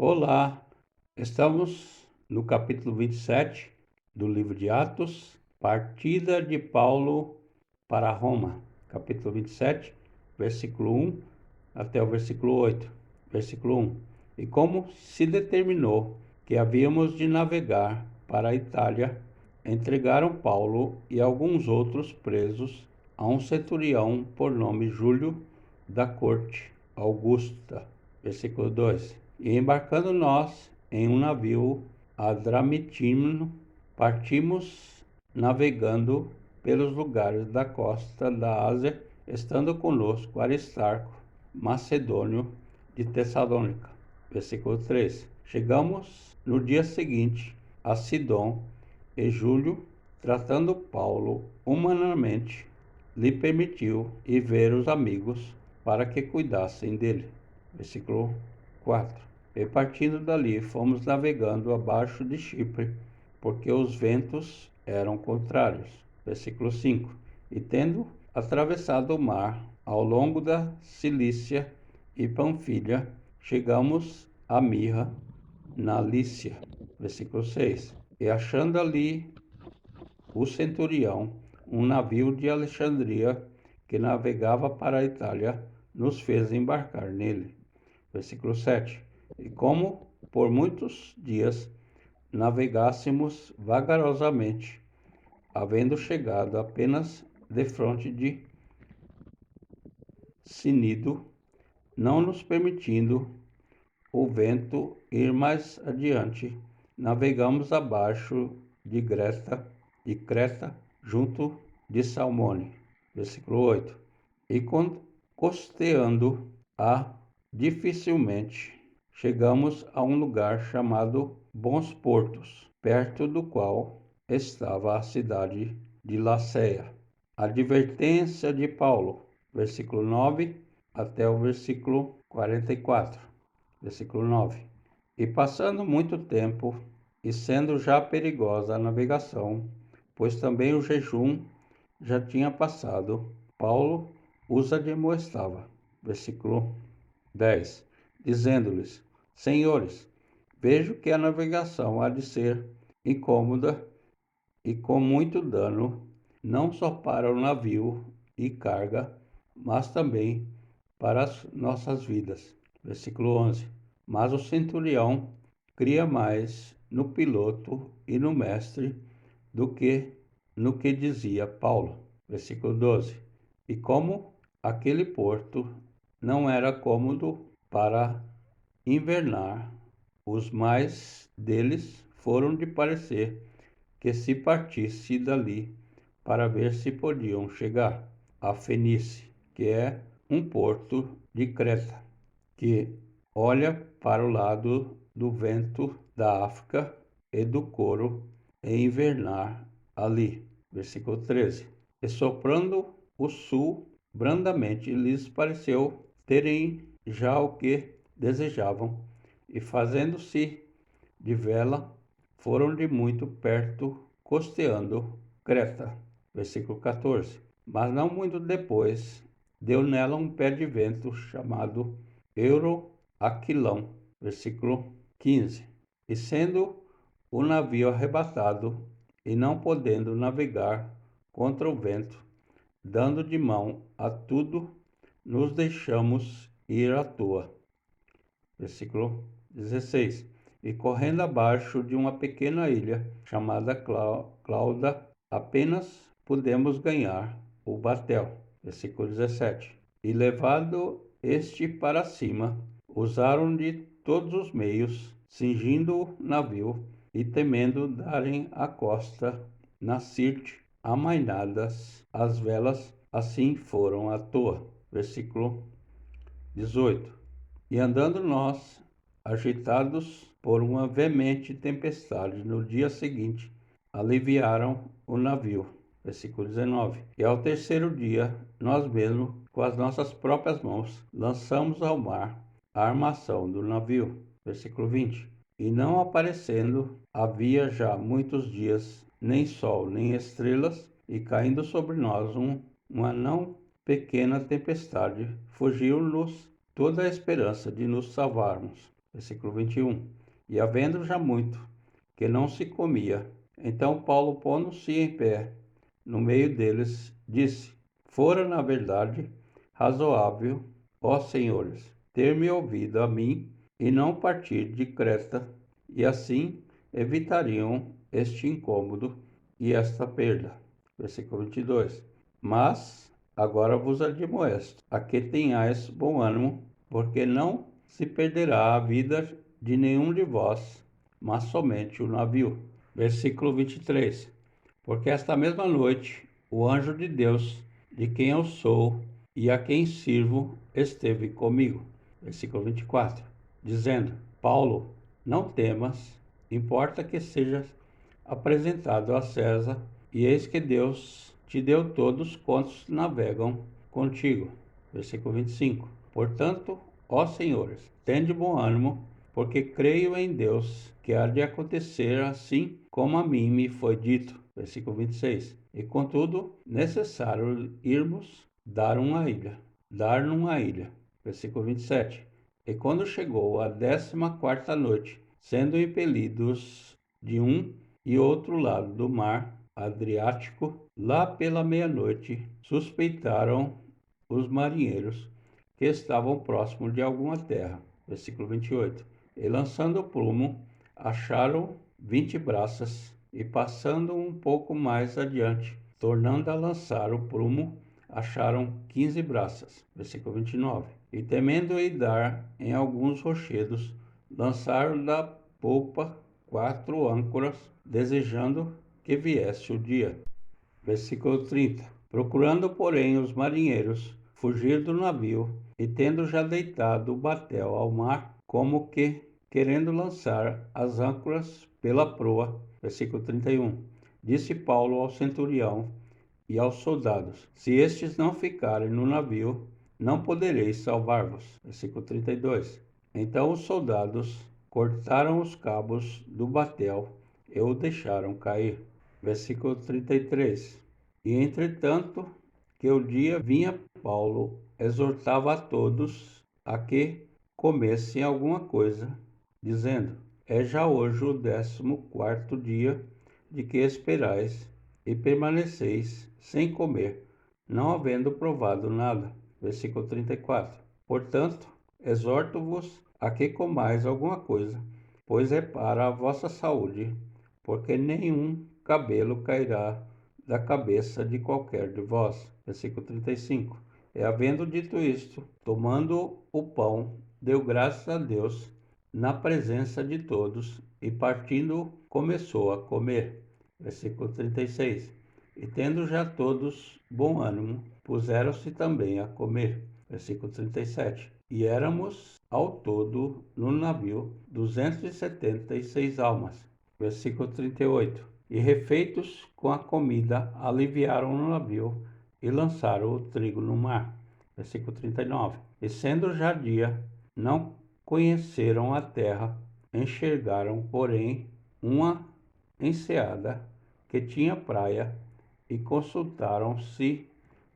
Olá, estamos no capítulo 27 do livro de Atos, partida de Paulo para Roma, capítulo 27, versículo 1 até o versículo 8. Versículo 1. E como se determinou que havíamos de navegar para a Itália, entregaram Paulo e alguns outros presos a um centurião por nome Júlio, da corte Augusta. Versículo 2. E embarcando nós em um navio adramitino, partimos navegando pelos lugares da costa da Ásia, estando conosco Aristarco, macedônio de Tessalônica. Versículo 3. Chegamos no dia seguinte a Sidom, e Júlio, tratando Paulo humanamente, lhe permitiu ir ver os amigos para que cuidassem dele. Versículo 4. E partindo dali, fomos navegando abaixo de Chipre, porque os ventos eram contrários. Versículo 5. E tendo atravessado o mar ao longo da Cilícia e Panfilha, chegamos a Mirra, na Lícia. Versículo 6. E achando ali o centurião, um navio de Alexandria que navegava para a Itália, nos fez embarcar nele. Versículo 7. E como por muitos dias navegássemos vagarosamente, havendo chegado apenas defronte de Cnido, não nos permitindo o vento ir mais adiante, navegamos abaixo de Creta, junto de Salmone. Versículo 8. E costeando a dificilmente, chegamos a um lugar chamado Bons Portos, perto do qual estava a cidade de Laceia. Advertência de Paulo, versículo 9 até o versículo 44. Versículo 9. E passando muito tempo, e sendo já perigosa a navegação, pois também o jejum já tinha passado, Paulo os admoestava. Versículo 10. Dizendo-lhes: Senhores, vejo que a navegação há de ser incômoda e com muito dano, não só para o navio e carga, mas também para as nossas vidas. Versículo 11. Mas o centurião cria mais no piloto e no mestre do que no que dizia Paulo. Versículo 12. E como aquele porto não era cômodo para invernar, os mais deles foram de parecer que se partisse dali para ver se podiam chegar a Fenice, que é um porto de Creta, que olha para o lado do vento da África e do Coro e invernar ali. Versículo 13. E soprando o sul brandamente, lhes pareceu terem já o que desejavam, e fazendo-se de vela, foram de muito perto, costeando Creta. Versículo 14. Mas não muito depois, deu nela um pé de vento chamado Euroaquilão. Versículo 15. E sendo o navio arrebatado, e não podendo navegar contra o vento, dando de mão a tudo, nos deixamos ir à toa. Versículo 16. E correndo abaixo de uma pequena ilha chamada Clauda, apenas pudemos ganhar o batel. Versículo 17. E levado este para cima, usaram de todos os meios, cingindo o navio e temendo darem à costa na Sirte, amainadas as velas, assim foram à toa. Versículo 18. E andando nós, agitados por uma veemente tempestade, no dia seguinte, aliviaram o navio. Versículo 19. E ao terceiro dia, nós mesmos, com as nossas próprias mãos, lançamos ao mar a armação do navio. Versículo 20. E não aparecendo, havia já muitos dias, nem sol, nem estrelas, e caindo sobre nós uma não pequena tempestade, fugiu-nos toda a esperança de nos salvarmos. Versículo 21. E havendo já muito que não se comia, então Paulo, pondo-se em pé no meio deles, disse: Fora, na verdade, razoável, ó senhores, ter-me ouvido a mim e não partir de Creta, e assim evitariam este incômodo e esta perda. Versículo 22. Mas agora vos admoesto, a que tenhais bom ânimo, porque não se perderá a vida de nenhum de vós, mas somente o navio. Versículo 23. Porque esta mesma noite o anjo de Deus, de quem eu sou e a quem sirvo, esteve comigo. Versículo 24. Dizendo: Paulo, não temas, importa que sejas apresentado a César, e eis que Deus te deu todos quantos navegam contigo. Versículo 25. Portanto, ó senhores, tende bom ânimo, porque creio em Deus que há de acontecer assim como a mim me foi dito. Versículo 26. E contudo, necessário irmos dar numa ilha. Versículo 27. E quando chegou a 14ª noite, sendo impelidos de um e outro lado do mar Adriático, lá pela meia-noite, suspeitaram os marinheiros que estavam próximos de alguma terra. Versículo 28. E lançando o prumo, acharam 20 braças, e passando um pouco mais adiante, tornando a lançar o prumo, acharam 15 braças. Versículo 29. E temendo dar em alguns rochedos, lançaram da polpa 4 âncoras, desejando que viesse o dia. Versículo 30. Procurando, porém, os marinheiros fugir do navio, e tendo já deitado o batel ao mar, como que querendo lançar as âncoras pela proa. Versículo 31. Disse Paulo ao centurião e aos soldados: Se estes não ficarem no navio, não podereis salvar-vos. Versículo 32. Então os soldados cortaram os cabos do batel e o deixaram cair. Versículo 33. E entretanto que o dia vinha, Paulo exortava a todos a que comessem alguma coisa, dizendo: É já hoje o 14º dia de que esperais e permaneceis sem comer, não havendo provado nada. Versículo 34. Portanto, exorto-vos a que comais alguma coisa, pois é para a vossa saúde, porque nenhum cabelo cairá da cabeça de qualquer de vós. Versículo 35. E havendo dito isto, tomando o pão, deu graças a Deus na presença de todos, e partindo, começou a comer. Versículo 36. E tendo já todos bom ânimo, puseram-se também a comer. Versículo 37. E éramos, ao todo, no navio, 276 almas. Versículo 38. E refeitos com a comida, aliviaram no navio e lançaram o trigo no mar. Versículo 39. E sendo já dia, não conheceram a terra, enxergaram, porém, uma enseada que tinha praia, e consultaram-se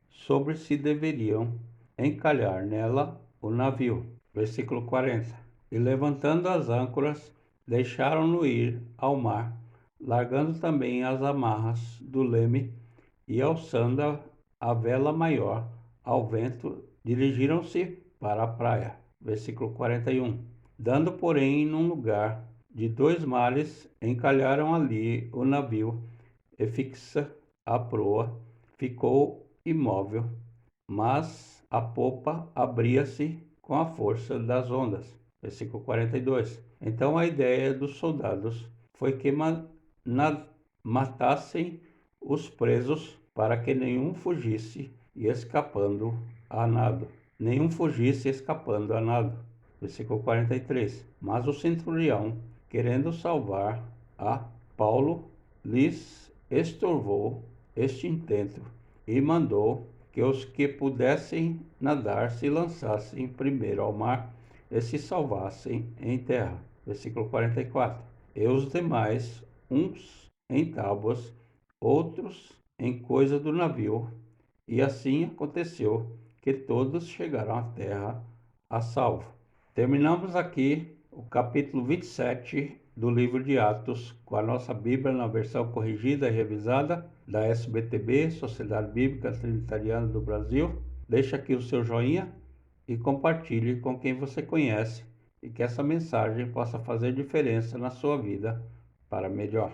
sobre se deveriam encalhar nela o navio. Versículo 40. E levantando as âncoras, deixaram-no ir ao mar, largando também as amarras do leme e alçando a vela maior ao vento, dirigiram-se para a praia. Versículo 41. Dando, porém, num lugar de 2 mares, encalharam ali o navio, e fixa a proa ficou imóvel, mas a popa abria-se com a força das ondas. Versículo 42. Então a ideia dos soldados foi que matassem os presos, para que nenhum fugisse escapando a nado. Versículo 43. Mas o centurião, querendo salvar a Paulo, lhes estorvou este intento e mandou que os que pudessem nadar se lançassem primeiro ao mar e se salvassem em terra. Versículo 44. E os demais, uns em tábuas, outros em coisa do navio, e assim aconteceu que todos chegaram à terra a salvo. Terminamos aqui o capítulo 27 do livro de Atos, com a nossa Bíblia na versão corrigida e revisada da SBTB, Sociedade Bíblica Trinitariana do Brasil. Deixa aqui o seu joinha e compartilhe com quem você conhece e que essa mensagem possa fazer diferença na sua vida para melhor.